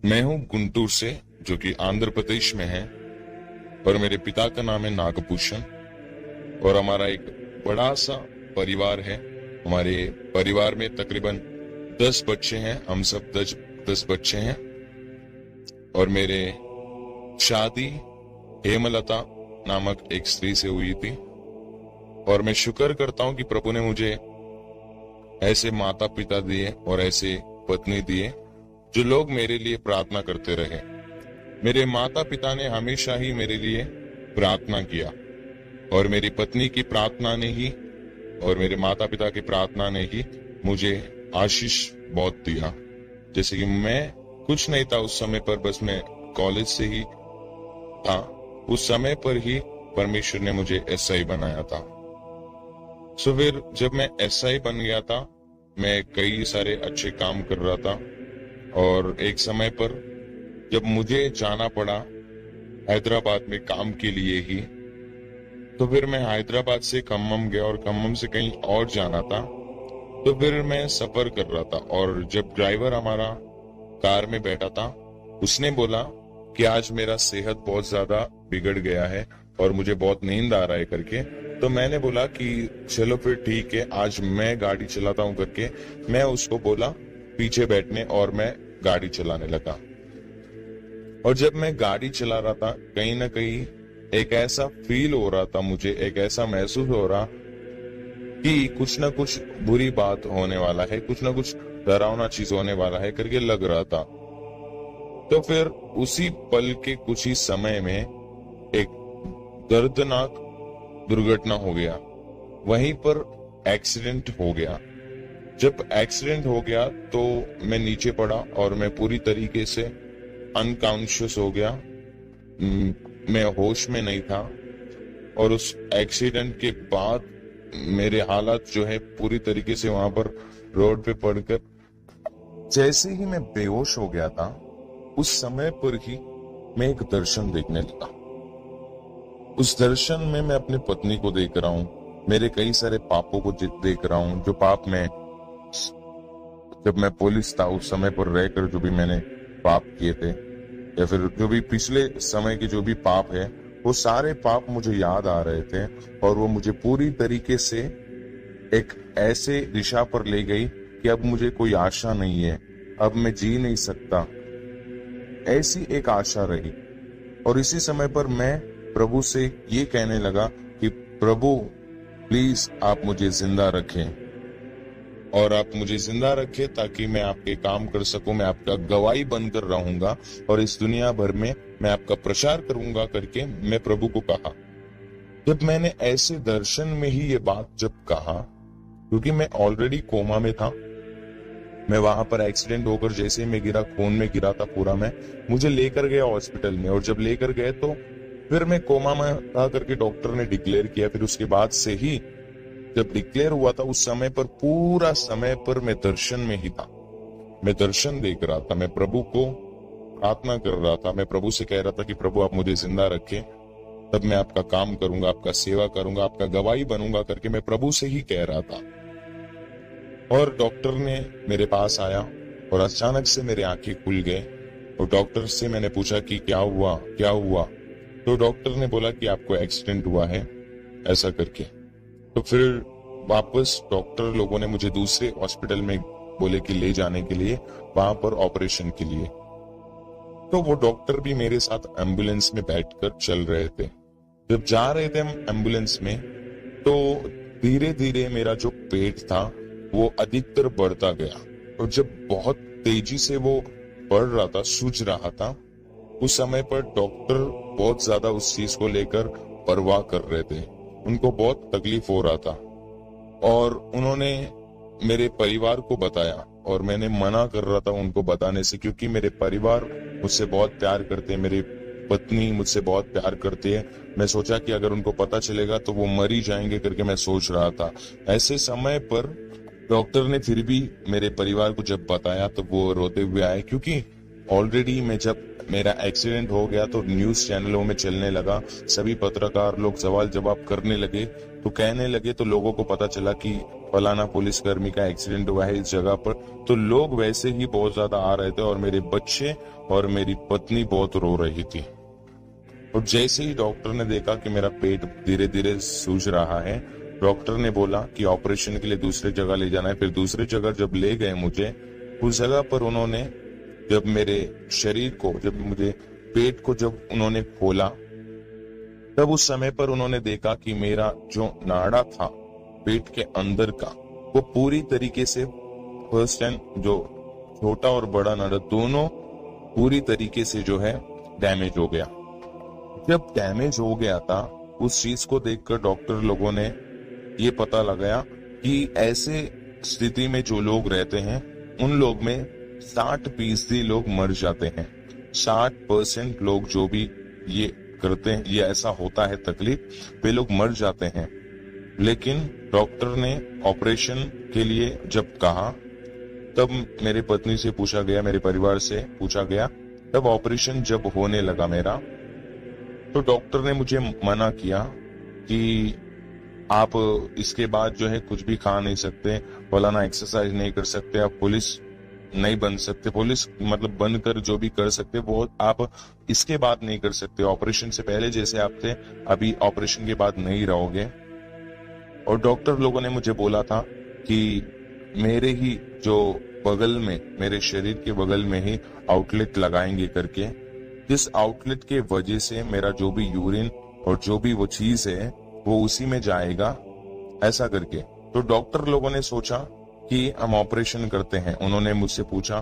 मैं हूँ गुंटूर से, जो कि आंध्र प्रदेश में है, और मेरे पिता का नाम है नागभूषण। और हमारा एक बड़ा सा परिवार है। हमारे परिवार में तकरीबन 10 बच्चे हैं। हम सब 10 बच्चे हैं। और मेरे शादी हेमलता नामक एक स्त्री से हुई थी। और मैं शुक्र करता हूँ कि प्रभु ने मुझे ऐसे माता पिता दिए और ऐसे पत्नी दिए जो लोग मेरे लिए प्रार्थना करते रहे। मेरे माता पिता ने हमेशा ही मेरे लिए प्रार्थना किया, और मेरी पत्नी की प्रार्थना ने ही और मेरे माता पिता की प्रार्थना ने ही मुझे आशीष बहुत दिया। जैसे कि मैं कुछ नहीं था उस समय पर, बस मैं कॉलेज से ही था। उस समय पर ही परमेश्वर ने मुझे एसआई बनाया था। सो फिर जब मैं एसआई बन गया था, मैं कई सारे अच्छे काम कर रहा था। और एक समय पर जब मुझे जाना पड़ा हैदराबाद में काम के लिए ही, तो फिर मैं हैदराबाद से खम्मम गया, और खम्मम से कहीं और जाना था। तो फिर मैं सफर कर रहा था, और जब ड्राइवर हमारा कार में बैठा था, उसने बोला कि आज मेरा सेहत बहुत ज्यादा बिगड़ गया है और मुझे बहुत नींद आ रहा है करके। तो मैंने बोला कि चलो फिर ठीक है, आज मैं गाड़ी चलाता हूँ करके मैं उसको बोला पीछे बैठने, और मैं गाड़ी चलाने लगा। और जब मैं गाड़ी चला रहा था, कहीं ना कहीं एक ऐसा फील हो रहा था, मुझे एक ऐसा महसूस हो रहा कि कुछ ना कुछ बुरी बात होने वाला है, कुछ ना कुछ डरावना चीज होने वाला है करके लग रहा था। तो फिर उसी पल के कुछ ही समय में एक दर्दनाक दुर्घटना हो गया। वहीं पर एक्सीडेंट हो गया। जब एक्सीडेंट हो गया तो मैं नीचे पड़ा और मैं पूरी तरीके से अनकॉन्शियस हो गया। मैं होश में नहीं था। और उस एक्सीडेंट के बाद मेरे हालात जो है पूरी तरीके से वहां पर रोड पे पड़कर, जैसे ही मैं बेहोश हो गया था, उस समय पर ही मैं एक दर्शन देखने लगा। उस दर्शन में मैं अपनी पत्नी को देख रहा हूँ, मेरे कई सारे पापों को देख रहा हूँ, जो पाप मैं जब मैं पुलिस था उस समय पर रहकर जो भी मैंने पाप किए थे, या फिर जो भी पिछले समय के जो भी पाप है, वो सारे पाप मुझे याद आ रहे थे। और वो मुझे पूरी तरीके से एक ऐसे दिशा पर ले गई कि अब मुझे कोई आशा नहीं है, अब मैं जी नहीं सकता, ऐसी एक आशा रही। और इसी समय पर मैं प्रभु से ये कहने लगा कि प्रभु प्लीज आप मुझे जिंदा रखें, और आप मुझे जिंदा रखें ताकि मैं आपके काम कर सकूं, मैं आपका गवाही बनकर रहूंगा और इस दुनिया भर में मैं आपका प्रचार करूंगा करके मैं प्रभु को कहा। जब मैंने ऐसे दर्शन में ही ये बात जब कहा, क्योंकि मैं ऑलरेडी कोमा में था, मैं वहां पर एक्सीडेंट होकर जैसे मैं गिरा, खून में गिरा था पूरा, मैं मुझे लेकर गया हॉस्पिटल में। और जब लेकर गए तो फिर मैं कोमा में था करके डॉक्टर ने डिक्लेयर किया। फिर उसके बाद से ही जब डिक्लेयर हुआ था, उस समय पर पूरा समय पर मैं दर्शन में ही था। मैं दर्शन देख रहा था, मैं प्रभु को प्रार्थना कर रहा था, मैं प्रभु से कह रहा था कि प्रभु आप मुझे जिंदा रखें, तब मैं आपका काम करूंगा, आपका सेवा करूंगा, आपका गवाही बनूंगा करके मैं प्रभु से ही कह रहा था। और डॉक्टर ने मेरे पास आया और अचानक से मेरे आंखें खुल गए। और डॉक्टर से मैंने पूछा कि क्या हुआ क्या हुआ। तो डॉक्टर ने बोला कि आपको एक्सीडेंट हुआ है, ऐसा करके। तो फिर वापस डॉक्टर लोगों ने मुझे दूसरे हॉस्पिटल में बोले कि ले जाने के लिए, वहां पर ऑपरेशन के लिए। तो वो डॉक्टर भी मेरे साथ एम्बुलेंस में बैठकर चल रहे थे। जब जा रहे थे हम एम्बुलेंस में, तो धीरे धीरे मेरा जो पेट था वो अधिकतर बढ़ता गया। और जब बहुत तेजी से वो बढ़ रहा था, सूज रहा था, उस समय पर डॉक्टर बहुत ज्यादा उस चीज को लेकर परवाह कर रहे थे। उनको बहुत तकलीफ हो रहा था और उन्होंने मेरे परिवार को बताया, और मैंने मना कर रहा था उनको बताने से, क्योंकि मेरे परिवार मुझसे बहुत प्यार करते हैं, मेरी पत्नी मुझसे बहुत प्यार करती है। मैं सोचा कि अगर उनको पता चलेगा तो वो मर ही जाएंगे करके मैं सोच रहा था। ऐसे समय पर डॉक्टर ने फिर भी मेरे परिवार को जब बताया तो वो रोते हुए आए, क्योंकि ऑलरेडी मैं जब मेरा एक्सीडेंट हो गया तो न्यूज चैनलों में चलने लगा, सभी पत्रकार लोग सवाल जवाब करने लगे, तो कहने लगे, तो लोगों को पता चला कि फलाना पुलिसकर्मी का एक्सीडेंट हुआ है इस जगह पर, तो लोग वैसे ही बहुत ज्यादा आ रहे थे और मेरे बच्चे और मेरी पत्नी बहुत रो रही थी। और जैसे ही डॉक्टर ने देखा कि मेरा पेट धीरे धीरे सूज रहा है, डॉक्टर ने बोला कि ऑपरेशन के लिए दूसरी जगह ले जाना है। फिर दूसरी जगह जब ले गए मुझे, उस जगह पर उन्होंने जब मेरे शरीर को, जब मुझे पेट को जब उन्होंने खोला, तब उस समय पर उन्होंने देखा कि मेरा जो नाड़ा था पेट के अंदर का, वो पूरी तरीके से फर्स्ट एंड जो छोटा और बड़ा नाड़ा दोनों पूरी तरीके से जो है डैमेज हो गया। जब डैमेज हो गया था, उस चीज को देखकर डॉक्टर लोगों ने ये पता लगाया कि ऐसे स्थिति में जो लोग रहते हैं उन लोग में 60% लोग मर जाते हैं। 60% लोग जो भी ये करते हैं, ये ऐसा होता है तकलीफ, वे लोग मर जाते हैं। लेकिन डॉक्टर ने ऑपरेशन के लिए जब कहा, तब मेरी पत्नी से पूछा गया, मेरे परिवार से पूछा गया, तब ऑपरेशन जब होने लगा मेरा, तो डॉक्टर ने मुझे मना किया कि आप इसके बाद जो है कुछ भी खा नहीं सकते, फलाना एक्सरसाइज नहीं कर सकते, आप पुलिस नहीं बन सकते, पुलिस मतलब बनकर जो भी कर सकते वो आप इसके बाद नहीं कर सकते, ऑपरेशन से पहले जैसे आप थे अभी ऑपरेशन के बाद नहीं रहोगे। और डॉक्टर लोगों ने मुझे बोला था कि मेरे ही जो बगल में, मेरे शरीर के बगल में ही आउटलेट लगाएंगे करके, इस आउटलेट के वजह से मेरा जो भी यूरिन और जो भी वो चीज है वो उसी में जाएगा, ऐसा करके। तो डॉक्टर लोगों ने सोचा कि हम ऑपरेशन करते हैं। उन्होंने मुझसे पूछा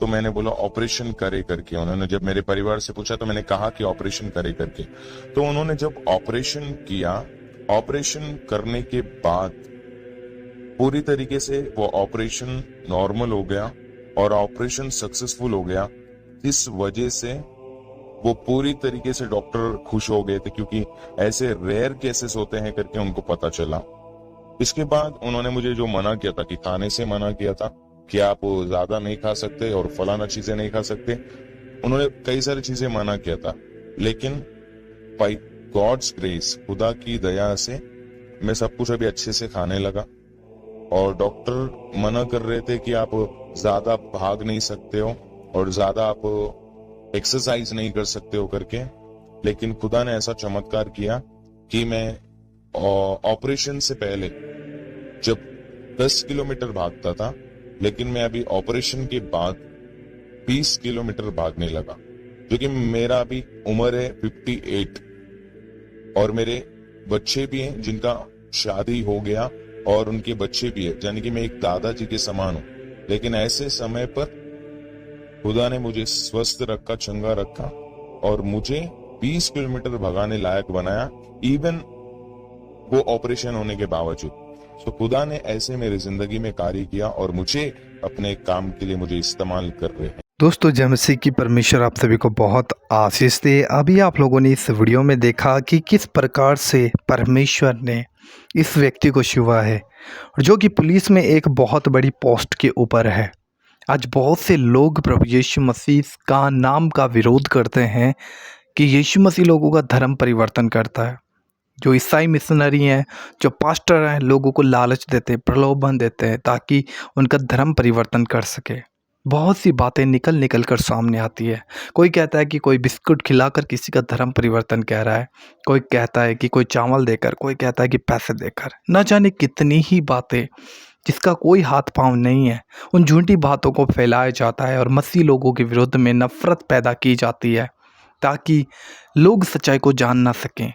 तो मैंने बोला ऑपरेशन करे करके। उन्होंने जब मेरे परिवार से पूछा तो मैंने कहा कि ऑपरेशन करे करके। तो उन्होंने जब ऑपरेशन किया, ऑपरेशन करने के बाद पूरी तरीके से वो ऑपरेशन नॉर्मल हो गया और ऑपरेशन सक्सेसफुल हो गया। इस वजह से वो पूरी तरीके से डॉक्टर खुश हो गए थे, क्योंकि ऐसे रेयर केसेस होते हैं करके उनको पता चला। इसके बाद उन्होंने मुझे जो मना किया था कि खाने से मना किया था कि आप ज्यादा नहीं खा सकते और फलाना चीजें नहीं खा सकते, उन्होंने कई सारी चीजें मना किया था, लेकिन बाय गॉड्स ग्रेस, खुदा की दया से मैं सब कुछ अभी अच्छे से खाने लगा। और डॉक्टर मना कर रहे थे कि आप ज्यादा भाग नहीं सकते हो और ज्यादा आप एक्सरसाइज नहीं कर सकते हो करके, लेकिन खुदा ने ऐसा चमत्कार किया कि मैं ऑपरेशन से पहले जब 10 किलोमीटर भागता था, लेकिन मैं अभी ऑपरेशन के बाद 20 किलोमीटर भागने लगा, क्योंकि मेरा अभी उम्र है 58 और मेरे बच्चे भी हैं जिनका शादी हो गया और उनके बच्चे भी है, यानी कि मैं एक दादाजी के समान हूं। लेकिन ऐसे समय पर खुदा ने मुझे स्वस्थ रखा, चंगा रखा और मुझे 20 किलोमीटर भगाने लायक बनाया, इवन वो ऑपरेशन होने के बावजूद। तो खुदा ने ऐसे मेरी जिंदगी में कार्य किया और मुझे अपने काम के लिए मुझे इस्तेमाल कर रहे हैं। दोस्तों, जय मसीह की परमेश्वर आप सभी को बहुत आशीष दे। अभी आप लोगों ने इस वीडियो में देखा कि किस प्रकार से परमेश्वर ने इस व्यक्ति को छुआ है, जो कि पुलिस में एक बहुत बड़ी पोस्ट के ऊपर है। आज बहुत से लोग प्रभु यीशु मसीह का नाम का विरोध करते हैं कि यीशु मसीह लोगों का धर्म परिवर्तन करता है। जो ईसाई मिशनरी हैं, जो पास्टर हैं, लोगों को लालच देते हैं, प्रलोभन देते हैं ताकि उनका धर्म परिवर्तन कर सके। बहुत सी बातें निकल कर सामने आती है। कोई कहता है कि कोई बिस्कुट खिलाकर किसी का धर्म परिवर्तन कह रहा है, कोई कहता है कि कोई चावल देकर, कोई कहता है कि पैसे देकर। न जाने कितनी ही बातें जिसका कोई हाथ पांव नहीं है, उन झूठी बातों को फैलाया जाता है और मसीह लोगों के विरुद्ध में नफरत पैदा की जाती है ताकि लोग सच्चाई को जान ना सकें।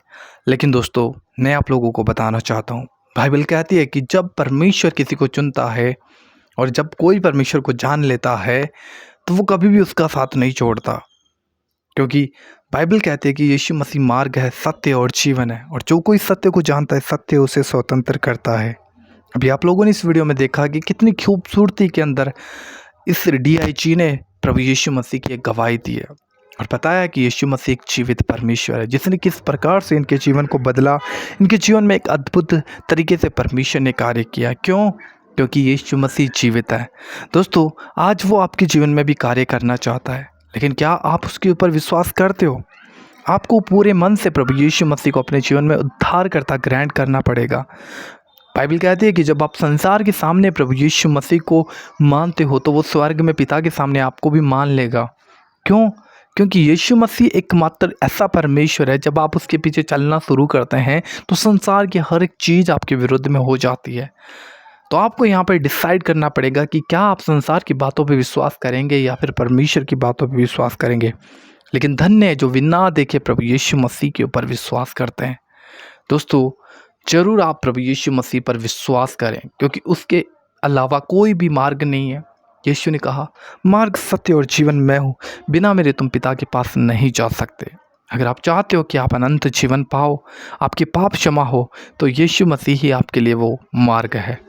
लेकिन दोस्तों, मैं आप लोगों को बताना चाहता हूँ, बाइबल कहती है कि जब परमेश्वर किसी को चुनता है और जब कोई परमेश्वर को जान लेता है तो वो कभी भी उसका साथ नहीं छोड़ता, क्योंकि बाइबल कहती है कि यीशु मसीह मार्ग है, सत्य और जीवन है, और जो कोई सत्य को जानता है, सत्य उसे स्वतंत्र करता है। अभी आप लोगों ने इस वीडियो में देखा कि कितनी खूबसूरती के अंदर इस DIG ने प्रभु यीशु मसीह की एक गवाही दी है और बताया कि यीशु मसीह एक जीवित परमेश्वर है, जिसने किस प्रकार से इनके जीवन को बदला। इनके जीवन में एक अद्भुत तरीके से परमेश्वर ने कार्य किया। क्यों? क्योंकि यीशु मसीह जीवित है। दोस्तों, आज वो आपके जीवन में भी कार्य करना चाहता है, लेकिन क्या आप उसके ऊपर विश्वास करते हो? आपको पूरे मन से प्रभु यीशु मसीह को अपने जीवन में उद्धारकर्ता ग्रहण करना पड़ेगा। बाइबल कहती है कि जब आप संसार के सामने प्रभु यीशु मसीह को मानते हो तो वो स्वर्ग में पिता के सामने आपको भी मान लेगा। क्यों? क्योंकि यीशु मसीह एकमात्र ऐसा परमेश्वर है, जब आप उसके पीछे चलना शुरू करते हैं तो संसार की हर एक चीज़ आपके विरुद्ध में हो जाती है। तो आपको यहाँ पर डिसाइड करना पड़ेगा कि क्या आप संसार की बातों पे विश्वास करेंगे या फिर परमेश्वर की बातों पे विश्वास करेंगे। लेकिन धन्य है जो बिना देखे प्रभु यीशु मसीह के ऊपर विश्वास करते हैं। दोस्तों, ज़रूर आप प्रभु यीशु मसीह पर विश्वास करें, क्योंकि उसके अलावा कोई भी मार्ग नहीं है। यीशु ने कहा, मार्ग, सत्य और जीवन मैं हूँ, बिना मेरे तुम पिता के पास नहीं जा सकते। अगर आप चाहते हो कि आप अनंत जीवन पाओ, आपके पाप क्षमा हो, तो यीशु मसीह ही आपके लिए वो मार्ग है।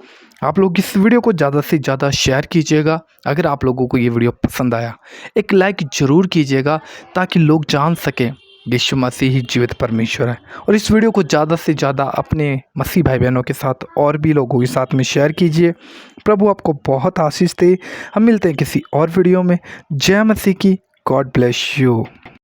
आप लोग इस वीडियो को ज़्यादा से ज़्यादा शेयर कीजिएगा। अगर आप लोगों को ये वीडियो पसंद आया, एक लाइक ज़रूर कीजिएगा, ताकि लोग जान सकें यीशु मसीह ही जीवित परमेश्वर है। और इस वीडियो को ज़्यादा से ज़्यादा अपने मसीह भाई बहनों के साथ और भी लोगों के साथ में शेयर कीजिए। प्रभु आपको बहुत आशीष दे। हम मिलते हैं किसी और वीडियो में। जय मसीह की। God bless you.